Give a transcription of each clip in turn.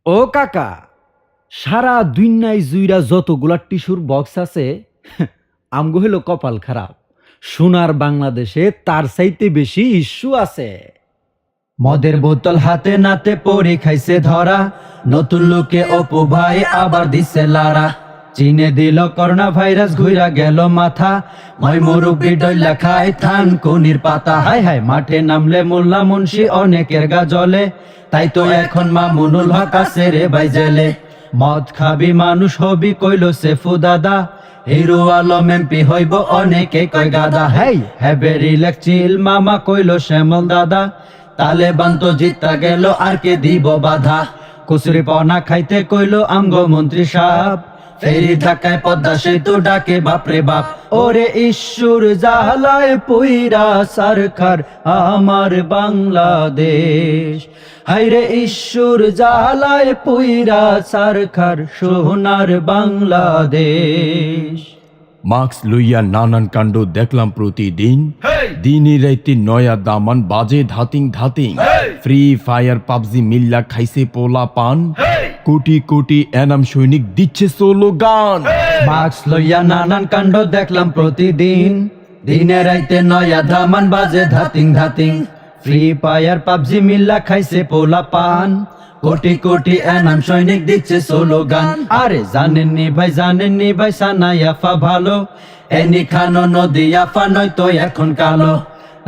ও কাকা, সারা দুনিয়ায় জুইরা যতগুলা টিস্যুর বক্স আছে আমগো হইলো কপাল খারাপ। সোনার বাংলাদেশে তার চাইতে বেশি ইস্যু আছে। মদের বোতল হাতে নাতে পরে খাইছে ধরা, নতুন লোকে অপু ভাই আবার দিছে লারা। চীনে দিল করোনা ভাইরাস, ঘুরা গেল মাথা, মই মুরব্বি ডইলা খায় থান কোনির পাতা। হায় হায়, মাঠে নামলে মোল্লা মুন্সি অনেকের গা জ্বলে, তাই তো এখন মামুনুল হক আছে রে ভাই জেলে। মদ খাবি মানুষ হবি কইলো সেফু দাদা, হিরো আলম এমপি হইব অনেকে কয় গাদা। হেই হ্যাবে রিল্যাক্স চিল মামা কইলো শ্যামল দাদা, তালেবান তো জিতা গেল আর কে দিব বাধা। কুসরি পনা খাইতে কইলো আমগো মন্ত্রী সাহেব, ফেরি ঢাকায় পদ্মা সেতু ডাকে বাপরে বাপ। ওরে ঈশ্বর জালায় পুইরা সরকার আমার বাংলাদেশ, হাইরে ঈশ্বর জালায় পুইরা সরকার সোনার বাংলাদেশ। মাস্ক লইয়া নানান কাণ্ড দেখলাম প্রতিদিন, দিনে রাইতে নয়া দামান বাজে ধাতিং ধাতিং। ফ্রি ফায়ার পাবজি মিল্লা খাইছে পোলা পান, কোটি কোটি এনাম সৈনিক দিচ্ছে স্লোগান। মাস্ক লইয়া নানান কাণ্ড দেখলাম প্রতিদিন, দিনে রাইতে নয়া দামান বাজে ধাতিং ধাতিং। ফ্রি ফায়ার পাবজি মিল্লা খাইছে পোলা পান, কোটি কোটি এনাম সৈনিক দিচ্ছে স্লোগান। আরে জানেননি ভাই সানায়াফা ভালো, এনি খানো নদী আফা নয়তো এখন কালো।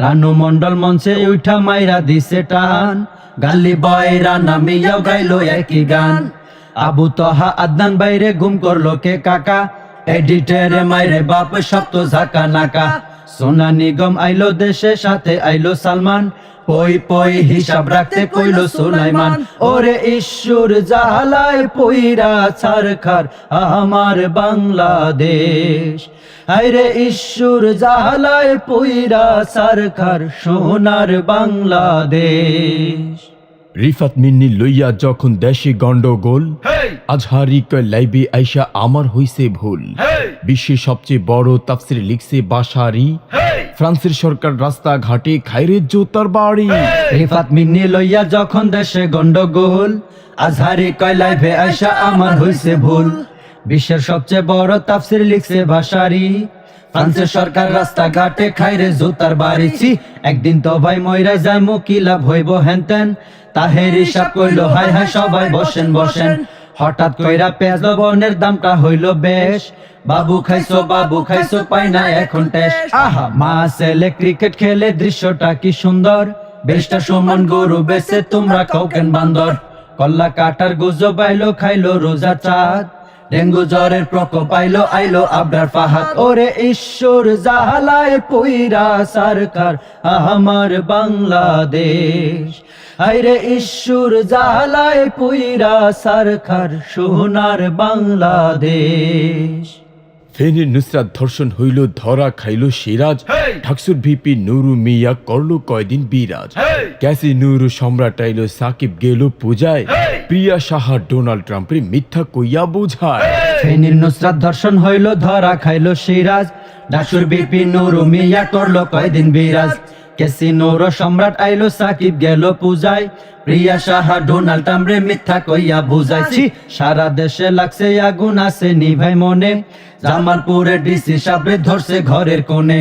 রানু মন্ডল মঞ্চে উঠা মাইরা দিছে টান, গালি বয়রা নামিয়াও গাইলো একই গান। আবু তহা আদনান বাইরে গুম করলো কে কাকা, এডিটরে মাইরে বাপ সব তো ঝাকা নাকা। সোনা নিগম আইলো দেশে, সাথে আইলো সালমান, পই পই হিসাব রাখতে কইলো সুলাইমান। ওরে ঈশ্বর জালায় পইরা সরকার আমার বাংলাদেশ, আইরে ঈশ্বর জালায় পইরা সরকার সোনার বাংলাদেশ। রিফাত মিন্নি লইয়া যখন দেশে গন্ডগোল, আজহারি কয় লাইবে আইসা আমার হইছে ভুল। বিশ্বের সবচেয়ে বড় তাফসির লিখছে বাসারি, ফ্রান্সের সরকার রাস্তা ঘাটে খাইরে জোতার বাড়ি। রিফাত মিন্নি লইয়া যখন দেশে গন্ডগোল, আজহারি কয় লাইভে আইসা আমার হইছে ভুল। বিশ্বের সবচেয়ে বড় তাফসির লিখছে ভাষারি, ফ্রান্সের সরকার রাস্তা ঘাটে খাইরে জুতার বাড়িছি। একদিন তো ভাই মইরা যাইমু, কি লাভ হইব হেনতেন, তাহের হিসাব কইলো হায় হায় সবাই বসেন বসেন। হঠাৎ কইরা পেঁয়াজ লবণের দামটা হইলো বেশ, বাবু খাইছো পাই না এখন টেস। আহা মা ছেলে ক্রিকেট খেলে দৃশ্যটা কি সুন্দর, বেশটা সমান গরু বেছে তোমরা কাউকেন বান্দর। কল্লা কাটার গুজব আইলো খাইলো রোজা চাঁদ, ডেঙ্গু জ্বরের প্রকোপ আইলো আবরার ফাহাদ। ওরে ঈশ্বর জালায় পইরা সরকার আমার বাংলাদেশ, আইরে ঈশ্বর জালায় পইরা সরকার সোনার বাংলাদেশ। ফেনীর নুসরাত ধর্ষণ হইল, ধরা খাইল সিরাজ। ঢাকসুর ভিপি নুরু মিয়া করলো কয়দিন বিরাজ। ক্যাসি নুরু সম্রাট আইল, সাকিব গেল পূজায়। প্রিয়া সাহা ডোনাল্ড ট্রাম্পের মিথ্যা কইয়া বুঝায়। ফেনীর নুসরাত ধর্ষণ হইল, ধরা খাইল সিরাজ। ঢাকসুর ভিপি নুরু মিয়া করলো কয়দিন বিরাজ। ক্যাসি নুরু সম্রাট আইলো, সাকিব গেল পূজায়। প্রিয়া সাহা ডোনাল্ড ট্রাম্পে মিথ্যা কইয়া বুঝাইছি। সারা দেশে লাগছে আগুন, আছে নিভাই মনে, জামালপুরে ডিসি সাহেব ধরছে ঘরের কোণে।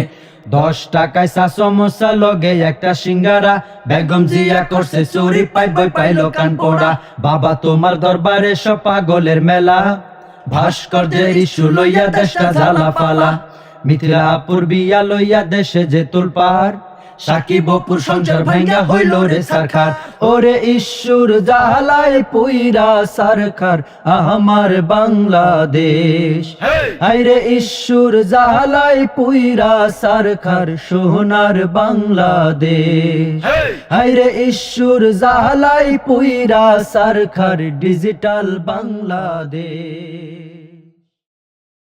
10 টাকায় চা সমোসা লগে একটা সিঙ্গারা, বেগম জিয়া করছে চুরি, পাইলো কান পোড়া। বাবা তোমার দরবারে সব পাগলের মেলা, ভাস্কর্যের ইস্যু লইয়া দেশটা জ্বালা ফালা। মিথিলাপুর বিয়া লইয়া দেশে যে তুলপার, সাকিব অপুর সংসার ভাঙ্গা হইল রে সরকার। ওরে ঈশ্বর জালায় পুইরা সরকার আমার বাংলাদেশ, আইরে ঈশ্বর জালায় পুইরা সরকার সোনার বাংলাদেশ। আইরে ঈশ্বর জালায় পুইরা সরকার ডিজিটাল বাংলাদেশ।